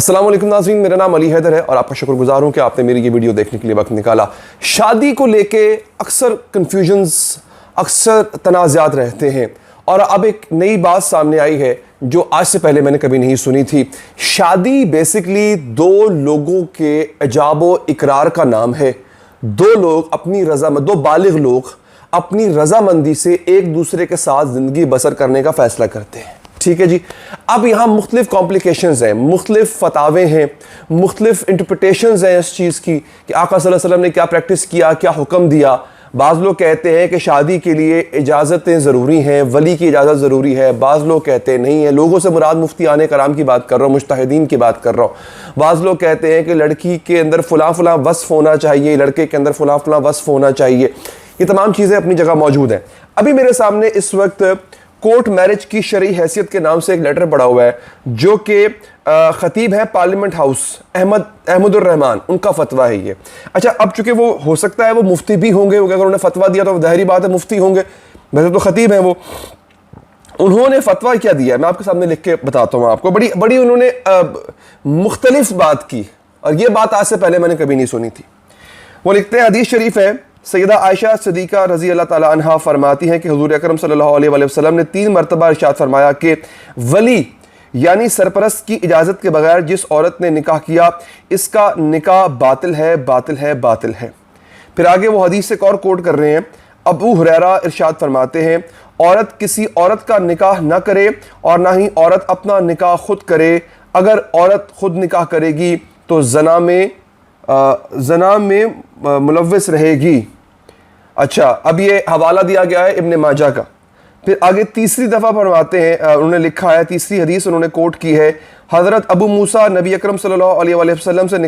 अस्सलाम वालेकुम नाज़रीन, मेरा नाम अली हैदर है और आपका शुक्रगुजार हूँ कि आपने मेरी ये वीडियो देखने के लिए वक्त निकाला। शादी को लेके अक्सर कन्फ्यूजन्स, अक्सर तनाज़ात रहते हैं और अब एक नई बात सामने आई है जो आज से पहले मैंने कभी नहीं सुनी थी। शादी बेसिकली दो लोगों के इजाबो इकरार का नाम है। दो लोग अपनी दो बालिग लोग अपनी रजामंदी से एक दूसरे के साथ ज़िंदगी बसर करने का फ़ैसला करते हैं। ठीक है जी। अब यहाँ मुख्तलिफ कॉम्प्लिकेशंस हैं, मुख्तलिफ फतावे हैं, मुख्तलिफ इंटरप्रिटेशंस हैं इस चीज़ की कि आका सल्लल्लाहु अलैहि वसल्लम ने क्या प्रैक्टिस किया, क्या हुक्म दिया। बाज़ लोग कहते हैं कि शादी के लिए इजाज़तें ज़रूरी हैं, वली की इजाज़त ज़रूरी है। बाज़ लोग कहते हैं नहीं है। लोगों से मुराद मुफ्ती आने कराम की बात कर रहा हूँ, मुज्तहिदीन की बात कर रहा हूँ। बाज़ लोग कहते हैं कि लड़की के अंदर फ़लाँ वस्फ़ होना चाहिए, लड़के के अंदर फ़लाँ वस्फ़ होना चाहिए। ये तमाम चीज़ें अपनी जगह मौजूद हैं। अभी मेरे सामने इस वक्त कोर्ट मैरिज की शरई हैसियत के नाम से एक लेटर पड़ा हुआ है जो कि खतीब है पार्लियामेंट हाउस अहमदुर रहमान, उनका फतवा है ये। अच्छा, अब चूंकि वो हो सकता है वो मुफ्ती भी होंगे, अगर उन्होंने फतवा दिया तो ज़ाहिरी बात है मुफ्ती होंगे, वैसे तो खतीब हैं वो। उन्होंने फतवा क्या दिया है मैं आपके सामने लिख के बताता हूँ आपको। बड़ी उन्होंने मुख्तलिफ बात की और ये बात आज से पहले मैंने कभी नहीं सुनी थी। वो लिखते हैं, हदीस शरीफ है, सैयदा आयशा सिद्दीक़ा रज़ी अल्लाह ताला अन्हा फरमाती हैं कि हुज़ूर अकरम सल्लल्लाहु अलैहि वसल्लम ने 3 मरतबा इरशाद फरमाया कि वली यानी सरपरस्त की इजाज़त के बगैर जिस औरत ने निकाह किया इसका निकाह बातिल है, बातिल है, बातिल है। फिर आगे वो हदीस से एक और कोट कर रहे हैं। अबू हुरैरा इरशाद फरमाते हैं, औरत किसी औरत का निकाह न करे और ना ही औरत अपना निकाह खुद करे। अगर औरत खुद निकाह करेगी तो जना में मुलव्वस रहेगी। अच्छा, अब ये हवाला दिया गया है इब्न माजा का। फिर आगे तीसरी दफ़ा फरमाते हैं, उन्होंने लिखा है, तीसरी हदीस उन्होंने कोट की है, हज़रत अबू मूसा नबी अकरम सल्लल्लाहु अलैहि वसल्लम से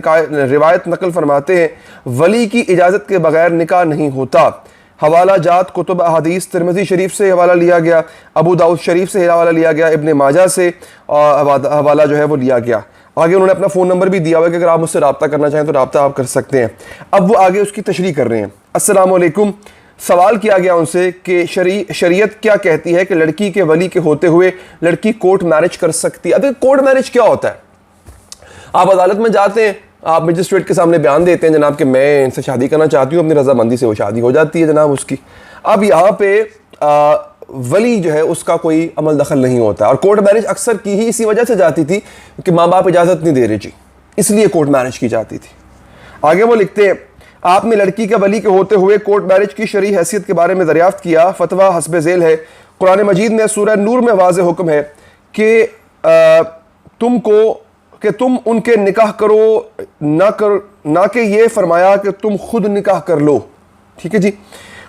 रिवायत नकल फरमाते हैं, वली की इजाज़त के बगैर निकाह नहीं होता। हवाला जात कुतुब हदीस तिरमिज़ी शरीफ से हवाला लिया गया, अबू दाऊद शरीफ से हवाला लिया गया, इब्न माजा से हवाला जो है वो लिया गया। आगे उन्होंने अपना फ़ोन नंबर भी दिया हुआ है कि अगर आप मुझसे रब्ता करना चाहें तो रब्ता आप कर सकते हैं। अब वो आगे उसकी तशरीह कर रहे हैं। अस्सलाम वालेकुम। सवाल किया गया उनसे कि शरीयत क्या कहती है कि लड़की के वली के होते हुए लड़की कोर्ट मैरिज कर सकती है। अब कोर्ट मैरिज क्या होता है? आप अदालत में जाते हैं, आप मजिस्ट्रेट के सामने बयान देते हैं जनाब कि मैं इनसे शादी करना चाहती हूँ, अपनी रजामंदी से वो शादी हो जाती है जनाब उसकी। अब यहाँ पे वली जो है उसका कोई अमल दखल नहीं होता। और कोर्ट मैरिज अक्सर की ही इसी वजह से जाती थी कि माँ बाप इजाज़त नहीं दे रहे जी, इसलिए कोर्ट मैरिज की जाती थी। आगे वो लिखते हैं, आपने लड़की के वली के होते हुए कोर्ट मैरिज की शरई हैसियत के बारे में दरियाफ्त किया। फतवा हस्ब झेल है। कुरान मजीद में सूरह नूर में वाज़ेह हुक्म है कि तुम उनके निकाह करो ना कि ये फरमाया कि तुम खुद निकाह कर लो। ठीक है जी।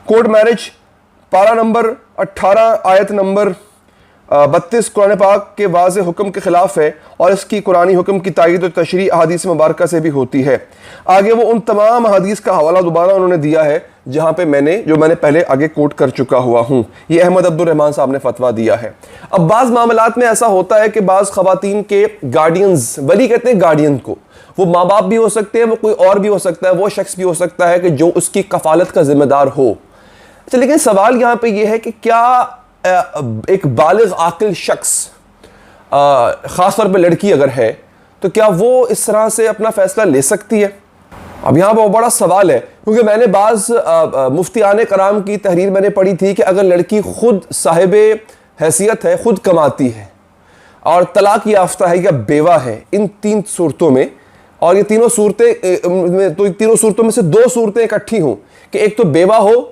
कोर्ट मैरिज पारा नंबर 18 आयत नंबर 32 कुरान पाक के वाज़ेह हुक्म के ख़िलाफ़ है और इसकी कुरानी हुक्म की तायीद और तशरीह अहादीस मुबारका से भी होती है। आगे वो उन तमाम अहादीस का हवाला दोबारा उन्होंने दिया है जहाँ पे मैंने पहले आगे कोट कर चुका हुआ हूँ। ये अहमद अब्दुल रहमान साहब ने फतवा दिया है। अब बाज़ मामलात में ऐसा होता है कि बाज़ ख़वातीन के गार्डियंस, वली कहते हैं गार्डियन को, वो माँ बाप भी हो सकते हैं, वो कोई और भी हो सकता है, वो शख्स भी हो सकता है कि जो उसकी कफ़ालत का ज़िम्मेदार हो। अच्छा, लेकिन सवाल यहाँ पे ये है कि क्या एक बालिग आकिल शख्स, ख़ास तौर पे लड़की अगर है, तो क्या वो इस तरह से अपना फ़ैसला ले सकती है? अब यहाँ पर बड़ा सवाल है, क्योंकि मैंने बाज़ मुफ्ती आने कराम की तहरीर मैंने पढ़ी थी कि अगर लड़की खुद साहिब हैसियत है, खुद कमाती है और तलाक याफ्ता है या बेवा है, इन 3 सूरतों में, और ये तीनों सूरतों में से 2 सूरतें इकट्ठी हों कि एक तो बेवा हो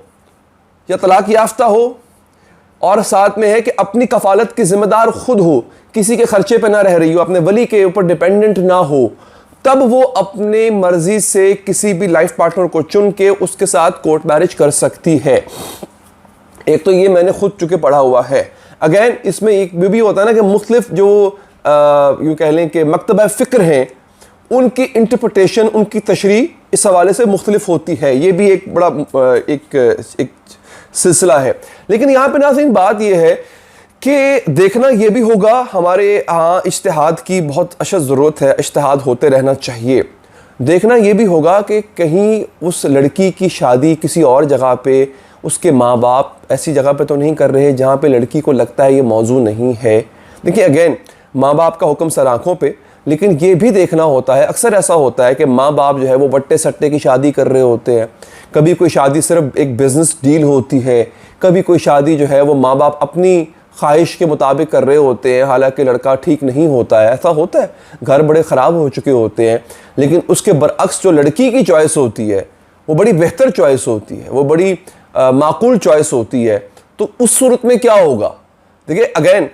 या तलाक याफ्ता हो और साथ में है कि अपनी कफालत की जिम्मेदार खुद हो, किसी के खर्चे पे ना रह रही हो, अपने वली के ऊपर डिपेंडेंट ना हो, तब वो अपने मर्जी से किसी भी लाइफ पार्टनर को चुन के उसके साथ कोर्ट मैरिज कर सकती है। एक तो ये मैंने खुद चुके पढ़ा हुआ है। अगेन इसमें एक भी होता है ना कि मुख्तलिफ जो यूँ कह लें कि मकतबा फ़िक्र हैं, उनकी इंटरप्रिटेशन, उनकी तशरीह इस हवाले से मुख्तलिफ होती है। ये भी एक बड़ा एक सिलसिला है। लेकिन यहाँ पे नाज़रीन बात यह है कि देखना यह भी होगा, हमारे यहाँ इज्तिहाद की बहुत अशद ज़रूरत है, इज्तिहाद होते रहना चाहिए। देखना यह भी होगा कि कहीं उस लड़की की शादी किसी और जगह पे उसके माँ बाप ऐसी जगह पे तो नहीं कर रहे जहाँ पे लड़की को लगता है ये मौजू नहीं है। देखिए अगेन, माँ बाप का हुक्म सर आँखों पे, लेकिन ये भी देखना होता है, अक्सर ऐसा होता है कि माँ बाप जो है वो वट्टे सट्टे की शादी कर रहे होते हैं। कभी कोई शादी सिर्फ एक बिज़नेस डील होती है, कभी कोई शादी जो है वो माँ बाप अपनी ख्वाहिश के मुताबिक कर रहे होते हैं, हालांकि लड़का ठीक नहीं होता है। ऐसा होता है, घर बड़े ख़राब हो चुके होते हैं, लेकिन उसके बरअक्स जो लड़की की चॉइस होती है वो बड़ी बेहतर चॉइस होती है, वो बड़ी माकूल चॉइस होती है। तो उस सूरत में क्या होगा? देखिए अगेन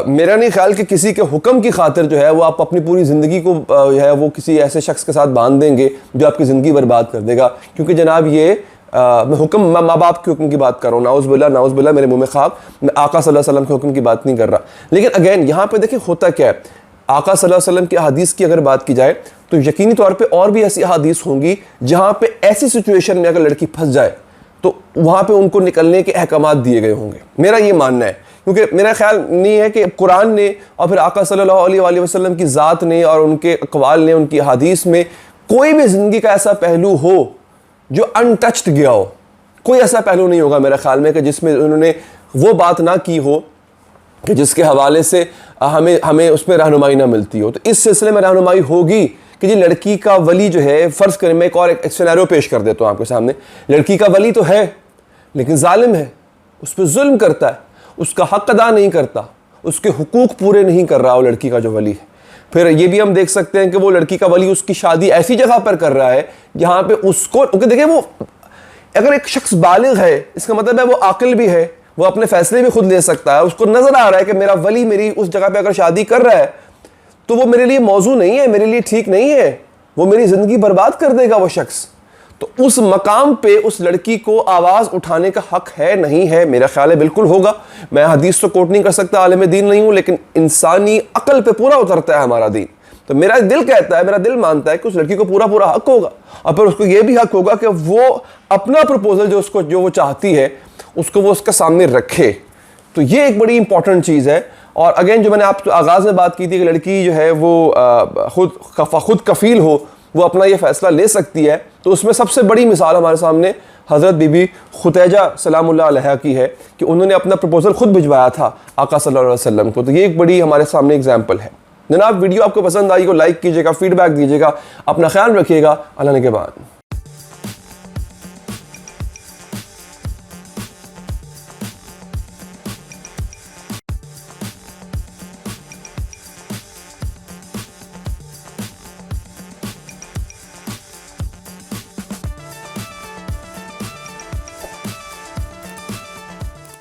मेरा नहीं ख्याल कि किसी के हुक्म की खातिर जो है वो आप अपनी पूरी ज़िंदगी को जो है वो किसी ऐसे शख्स के साथ बांध देंगे जो आपकी ज़िंदगी बर्बाद कर देगा। क्योंकि जनाब ये मैं हुक्म माँ बाप के हुक्म की बात कर रहा हूँ, नाउज़ बिल्ला मेरे मुँह में खाक, मैं आका सल्लल्लाहु अलैहि वसल्लम के हुक्म की बात नहीं कर रहा। लेकिन अगेन यहाँ पे देखिए होता क्या है, आका सल्लल्लाहु अलैहि वसल्लम की हदीस की अगर बात की जाए तो यकीनी तौर पे और भी ऐसी हदीस होंगी जहाँ पे ऐसी सिचुएशन में अगर लड़की फंस जाए तो वहाँ पे उनको निकलने के अहकामात दिए गए होंगे। मेरा ये मानना है, क्योंकि मेरा ख्याल नहीं है कि कुरान ने और फिर आका सल्लल्लाहु अलैहि वसल्लम की ज़ात ने और उनके अक़वाल ने, उनकी हदीस में कोई भी ज़िंदगी का ऐसा पहलू हो जो अनटच्ड गया हो। कोई ऐसा पहलू नहीं होगा मेरे ख्याल में कि जिसमें उन्होंने वो बात ना की हो कि जिसके हवाले से हमें उसमें रहनुमाई ना मिलती हो। तो इस सिलसिले में रहनुमाई होगी कि जी लड़की का वली जो है, फ़र्ज़ करें मैं एक और एक सिनेरियो पेश कर देता हूँ आपके सामने। लड़की का वली तो है लेकिन जालिम है, उस पर जुल्म करता है, उसका हक़ अदा नहीं करता, उसके हुकूक पूरे नहीं कर रहा वो लड़की का जो वली है। फिर ये भी हम देख सकते हैं कि वो लड़की का वली उसकी शादी ऐसी जगह पर कर रहा है जहाँ पे उसको, देखिए वो अगर एक शख्स बालिग है इसका मतलब है वो आकिल भी है, वो अपने फैसले भी खुद ले सकता है। उसको नज़र आ रहा है कि मेरा वली मेरी उस जगह पे अगर शादी कर रहा है तो वो मेरे लिए मौजू नहीं है, मेरे लिए ठीक नहीं है, वो मेरी ज़िंदगी बर्बाद कर देगा वो शख्स। तो उस मकाम पे उस लड़की को आवाज़ उठाने का हक़ है नहीं है? मेरा ख्याल है बिल्कुल होगा। मैं हदीस तो कोट नहीं कर सकता, आलिम दीन नहीं हूँ, लेकिन इंसानी अकल पे पूरा उतरता है हमारा दीन। तो मेरा दिल कहता है, मेरा दिल मानता है कि उस लड़की को पूरा हक़ होगा, और फिर उसको ये भी हक़ होगा कि वो अपना प्रपोजल जो वो चाहती है उसको वो उसके सामने रखे। तो ये एक बड़ी इंपॉर्टेंट चीज़ है। और अगेन जो मैंने आप आगाज़ में बात की थी कि लड़की जो है वो खुद कफ़ील हो, वो अपना ये फ़ैसला ले सकती है, तो उसमें सबसे बड़ी मिसाल हमारे सामने हज़रत बीबी खुतैजा सलामुल्लाह अलैहा की है कि उन्होंने अपना प्रपोज़ल खुद भिजवाया था आका सल्लल्लाहु अलैहि वसल्लम को। तो ये एक बड़ी हमारे सामने एग्जाम्पल है। जनाब वीडियो आपको पसंद आई को लाइक कीजिएगा, फीडबैक दीजिएगा, अपना ख्याल रखिएगा। अल्लाह ने के बाद।